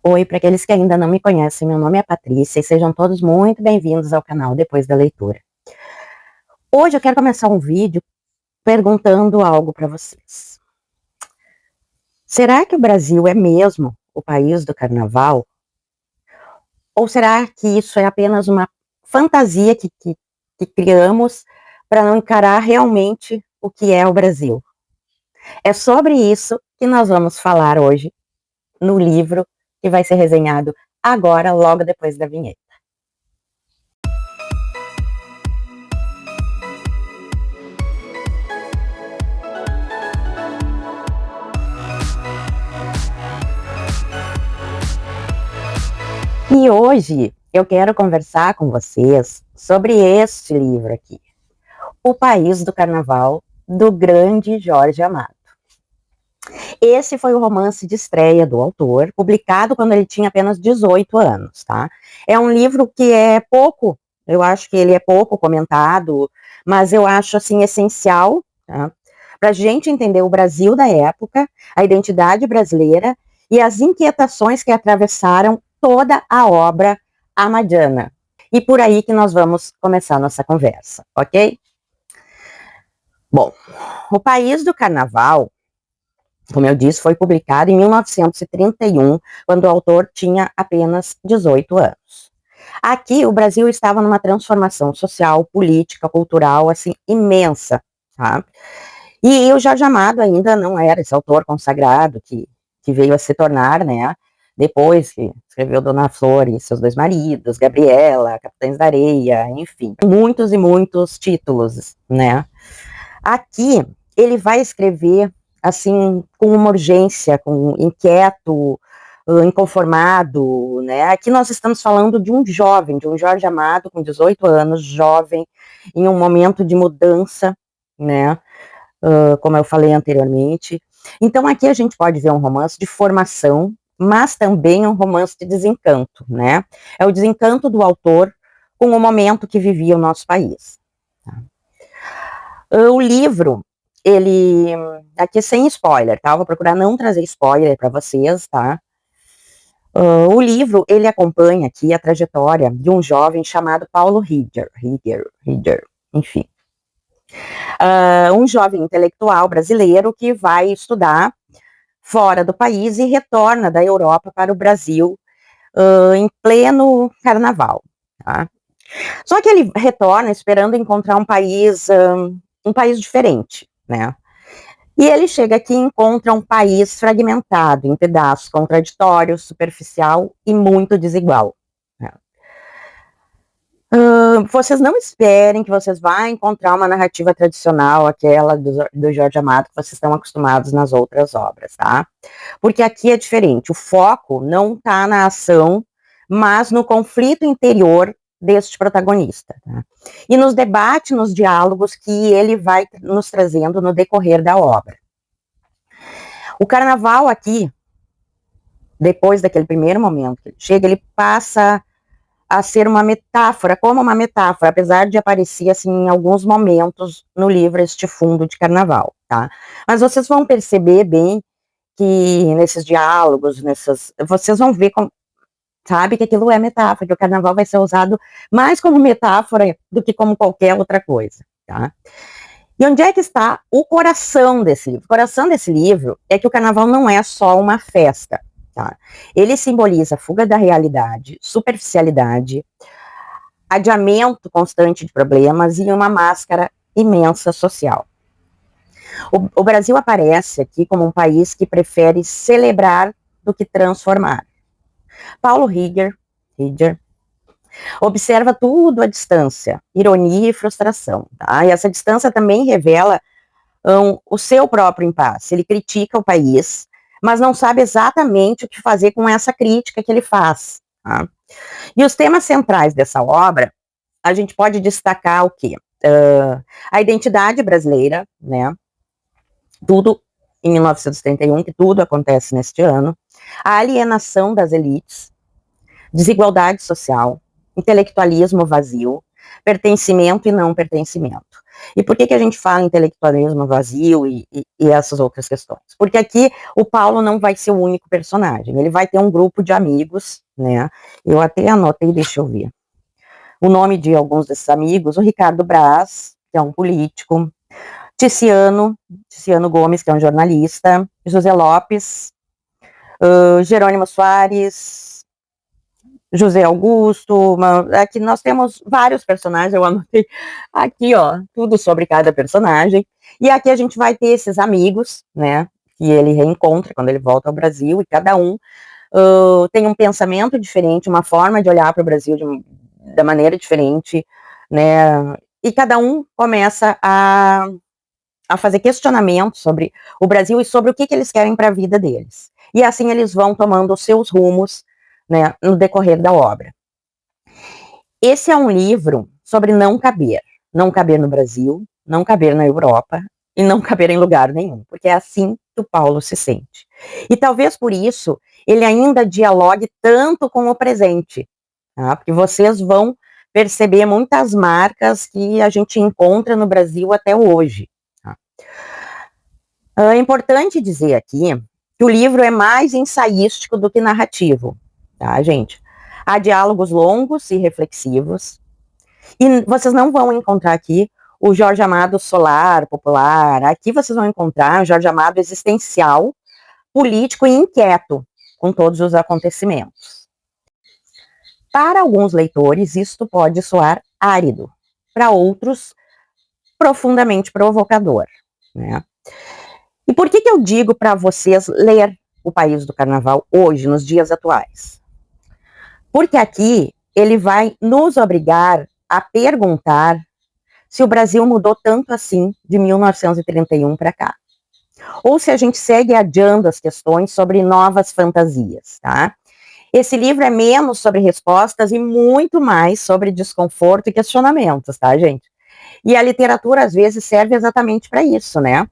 Oi, para aqueles que ainda não me conhecem, meu nome é Patrícia e sejam todos muito bem-vindos ao canal Depois da Leitura. Hoje eu quero começar um vídeo perguntando algo para vocês. Será que o Brasil é mesmo o país do carnaval? Ou será que isso é apenas uma fantasia que criamos para não encarar realmente o que é o Brasil? É sobre isso que nós vamos falar hoje no livro que vai ser resenhado agora, logo depois da vinheta. E hoje eu quero conversar com vocês sobre este livro aqui, O País do Carnaval, do grande Jorge Amado. Esse foi o romance de estreia do autor, publicado quando ele tinha apenas 18 anos, tá? É um livro que é pouco, eu acho que ele é pouco comentado, mas eu acho, assim, essencial, tá? Para a gente entender o Brasil da época, a identidade brasileira e as inquietações que atravessaram toda a obra amadiana. E por aí que nós vamos começar nossa conversa, ok? Bom, O País do Carnaval, como eu disse, foi publicado em 1931, quando o autor tinha apenas 18 anos. Aqui, o Brasil estava numa transformação social, política, cultural, assim, imensa, tá? E o Jorge Amado ainda não era esse autor consagrado que veio a se tornar, né? Depois que escreveu Dona Flor e seus dois maridos, Gabriela, Capitães da Areia, enfim, muitos e muitos títulos, né? Aqui, ele vai escrever assim, com uma urgência, com inquieto, inconformado, né? Aqui nós estamos falando de um jovem, de um Jorge Amado com 18 anos, jovem, em um momento de mudança, né? Como eu falei anteriormente. Então aqui a gente pode ver um romance de formação, mas também um romance de desencanto, né? É o desencanto do autor com o momento que vivia o nosso país. O livro, ele, aqui sem spoiler, tá? Eu vou procurar não trazer spoiler para vocês, tá? O livro, ele acompanha aqui a trajetória de um jovem chamado Paulo Riger, enfim. Um jovem intelectual brasileiro que vai estudar fora do país e retorna da Europa para o Brasil em pleno carnaval, tá? Só que ele retorna esperando encontrar um país diferente, né? E ele chega aqui e encontra um país fragmentado, em pedaços, contraditório, superficial e muito desigual. Né? Vocês não esperem que vocês vão encontrar uma narrativa tradicional, aquela do Jorge Amado, que vocês estão acostumados nas outras obras, tá? Porque aqui é diferente. O foco não está na ação, mas no conflito interior deste protagonista. Tá? E nos debates, nos diálogos que ele vai nos trazendo no decorrer da obra. O carnaval aqui, depois daquele primeiro momento que ele chega, ele passa a ser uma metáfora, como uma metáfora, apesar de aparecer, assim, em alguns momentos no livro este fundo de carnaval, tá? Mas vocês vão perceber bem que nesses diálogos, vocês vão ver, sabe, que aquilo é metáfora, que o carnaval vai ser usado mais como metáfora do que como qualquer outra coisa, tá? E onde é que está o coração desse livro? O coração desse livro é que o carnaval não é só uma festa, tá? Ele simboliza a fuga da realidade, superficialidade, adiamento constante de problemas e uma máscara imensa social. O Brasil aparece aqui como um país que prefere celebrar do que transformar. Paulo Riger observa tudo à distância, ironia e frustração, tá? E essa distância também revela o seu próprio impasse. Ele critica o país, mas não sabe exatamente o que fazer com essa crítica que ele faz. Tá? E os temas centrais dessa obra, a gente pode destacar o quê? A identidade brasileira, né? Tudo em 1931, que tudo acontece neste ano. A alienação das elites, desigualdade social, intelectualismo vazio, pertencimento e não pertencimento. E por que a gente fala intelectualismo vazio e essas outras questões? Porque aqui o Paulo não vai ser o único personagem, ele vai ter um grupo de amigos, né? Eu até anotei, deixa eu ver o nome de alguns desses amigos: o Ricardo Braz, que é um político, Tiziano Gomes, que é um jornalista, José Lopes, Jerônimo Soares, José Augusto. Aqui nós temos vários personagens, eu anotei aqui, ó, tudo sobre cada personagem. E aqui a gente vai ter esses amigos, né, que ele reencontra quando ele volta ao Brasil, e cada um tem um pensamento diferente, uma forma de olhar para o Brasil da maneira diferente, né, e cada um começa a fazer questionamentos sobre o Brasil e sobre o que eles querem para a vida deles. E assim eles vão tomando os seus rumos, né, no decorrer da obra. Esse é um livro sobre não caber no Brasil, não caber na Europa e não caber em lugar nenhum, porque é assim que o Paulo se sente. E talvez por isso ele ainda dialogue tanto com o presente, tá? Porque vocês vão perceber muitas marcas que a gente encontra no Brasil até hoje. Tá? É importante dizer aqui que o livro é mais ensaístico do que narrativo, tá, gente? Há diálogos longos e reflexivos, e vocês não vão encontrar aqui o Jorge Amado solar, popular. Aqui vocês vão encontrar o Jorge Amado existencial, político e inquieto com todos os acontecimentos. Para alguns leitores, isto pode soar árido, para outros, profundamente provocador, né? E por que eu digo para vocês ler O País do Carnaval hoje, nos dias atuais? Porque aqui ele vai nos obrigar a perguntar se o Brasil mudou tanto assim de 1931 para cá. Ou se a gente segue adiando as questões sobre novas fantasias, tá? Esse livro é menos sobre respostas e muito mais sobre desconforto e questionamentos, tá, gente? E a literatura, às vezes, serve exatamente para isso, né?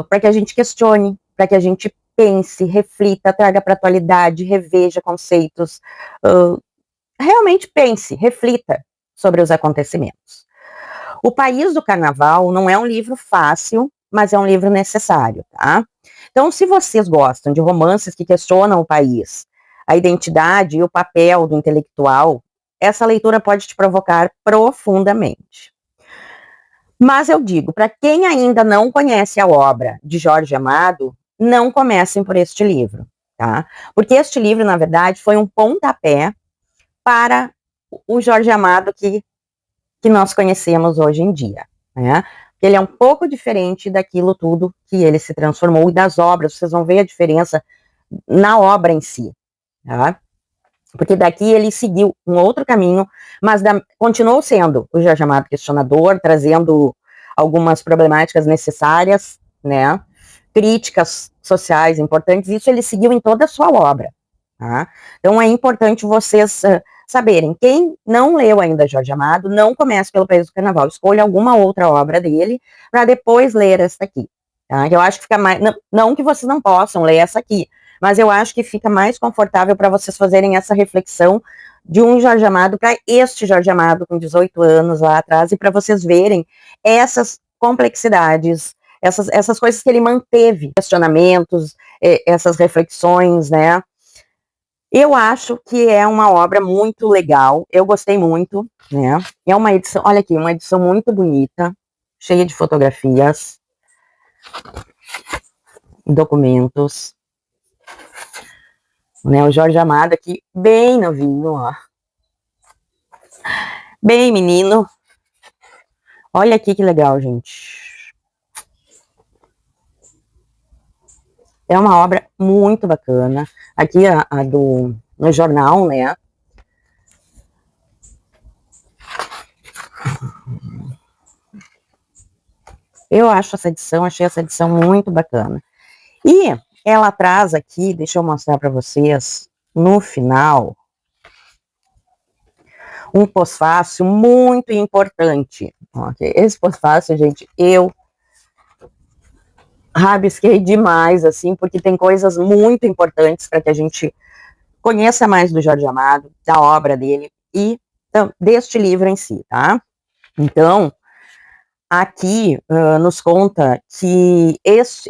Para que a gente questione, para que a gente pense, reflita, traga para a atualidade, reveja conceitos, realmente pense, reflita sobre os acontecimentos. O País do Carnaval não é um livro fácil, mas é um livro necessário, tá? Então, se vocês gostam de romances que questionam o país, a identidade e o papel do intelectual, essa leitura pode te provocar profundamente. Mas eu digo, para quem ainda não conhece a obra de Jorge Amado, não comecem por este livro, tá? Porque este livro, na verdade, foi um pontapé para o Jorge Amado que nós conhecemos hoje em dia, né? Ele é um pouco diferente daquilo tudo que ele se transformou e das obras. Vocês vão ver a diferença na obra em si, tá? Porque daqui ele seguiu um outro caminho, mas continuou sendo o Jorge Amado questionador, trazendo algumas problemáticas necessárias, né? Críticas sociais importantes. Isso ele seguiu em toda a sua obra, tá? Então é importante vocês saberem. Quem não leu ainda Jorge Amado, não comece pelo País do Carnaval. Escolha alguma outra obra dele para depois ler essa aqui. Tá? Eu acho que fica mais. Não que vocês não possam ler essa aqui, mas eu acho que fica mais confortável para vocês fazerem essa reflexão de um Jorge Amado para este Jorge Amado com 18 anos lá atrás, e para vocês verem essas complexidades, essas coisas que ele manteve, questionamentos, essas reflexões, né? Eu acho que é uma obra muito legal, eu gostei muito, né? É uma edição, olha aqui, uma edição muito bonita, cheia de fotografias, documentos, né? O Jorge Amado aqui, bem novinho, ó. Bem menino. Olha aqui que legal, gente. É uma obra muito bacana. Aqui no jornal, né? Eu achei essa edição muito bacana. E ela traz aqui, deixa eu mostrar para vocês, no final, um pós-fácil muito importante. Okay? Esse pós-fácil, gente, eu rabisquei demais, assim, porque tem coisas muito importantes para que a gente conheça mais do Jorge Amado, da obra dele e deste livro em si, tá? Então, aqui nos conta que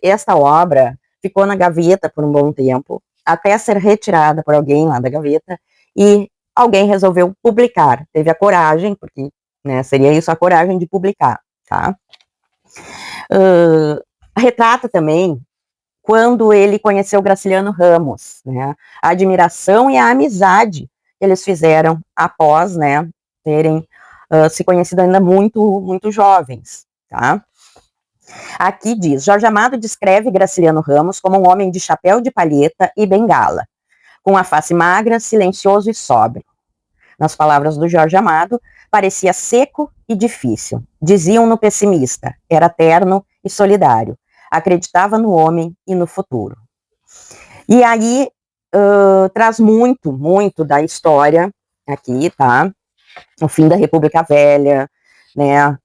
esta obra ficou na gaveta por um bom tempo, até ser retirada por alguém lá da gaveta, e alguém resolveu publicar, teve a coragem, porque né, seria isso, a coragem de publicar, tá? Retrata também quando ele conheceu Graciliano Ramos, né, a admiração e a amizade que eles fizeram após, né, terem se conhecido ainda muito jovens, tá? Aqui diz, Jorge Amado descreve Graciliano Ramos como um homem de chapéu de palheta e bengala, com a face magra, silencioso e sóbrio. Nas palavras do Jorge Amado, parecia seco e difícil. Diziam-no pessimista, era terno e solidário. Acreditava no homem e no futuro. E aí traz muito da história aqui, tá? O fim da República Velha, né?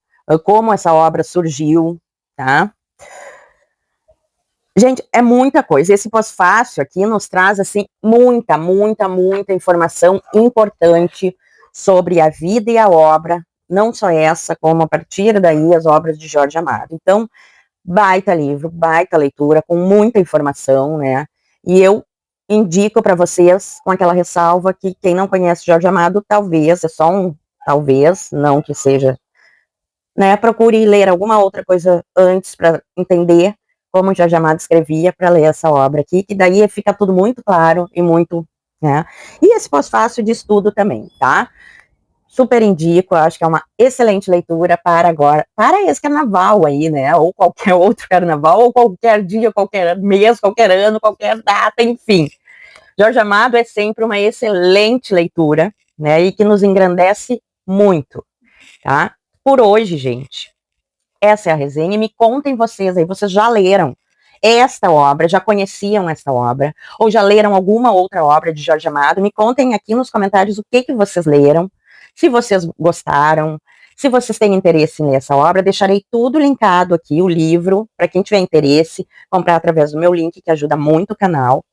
Como essa obra surgiu, tá? Gente, é muita coisa. Esse pós-fácil aqui nos traz, assim, muita informação importante sobre a vida e a obra, não só essa, como a partir daí as obras de Jorge Amado. Então, baita livro, baita leitura, com muita informação, né? E eu indico para vocês, com aquela ressalva, que quem não conhece Jorge Amado, talvez, é só um talvez, não que seja, né? Procure ler alguma outra coisa antes para entender como Jorge Amado escrevia, para ler essa obra aqui, que daí fica tudo muito claro e muito, né? E esse pós-fácil de estudo também, tá? Super indico, acho que é uma excelente leitura para agora, para esse carnaval aí, né? Ou qualquer outro carnaval, ou qualquer dia, qualquer mês, qualquer ano, qualquer data, enfim. Jorge Amado é sempre uma excelente leitura, né? E que nos engrandece muito, tá? Por hoje, gente, essa é a resenha. E me contem vocês aí, vocês já leram esta obra, já conheciam esta obra, ou já leram alguma outra obra de Jorge Amado? Me contem aqui nos comentários o que vocês leram, se vocês gostaram, se vocês têm interesse em ler essa obra. Deixarei tudo linkado aqui, o livro, para quem tiver interesse, comprar através do meu link, que ajuda muito o canal.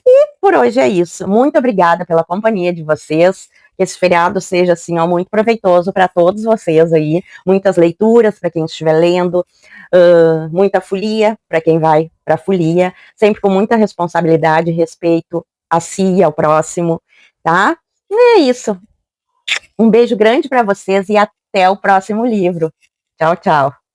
E por hoje é isso. Muito obrigada pela companhia de vocês. Que esse feriado seja, assim, ó, muito proveitoso para todos vocês aí. Muitas leituras para quem estiver lendo, muita folia para quem vai para a folia. Sempre com muita responsabilidade, respeito a si e ao próximo, tá? E é isso. Um beijo grande para vocês e até o próximo livro. Tchau, tchau.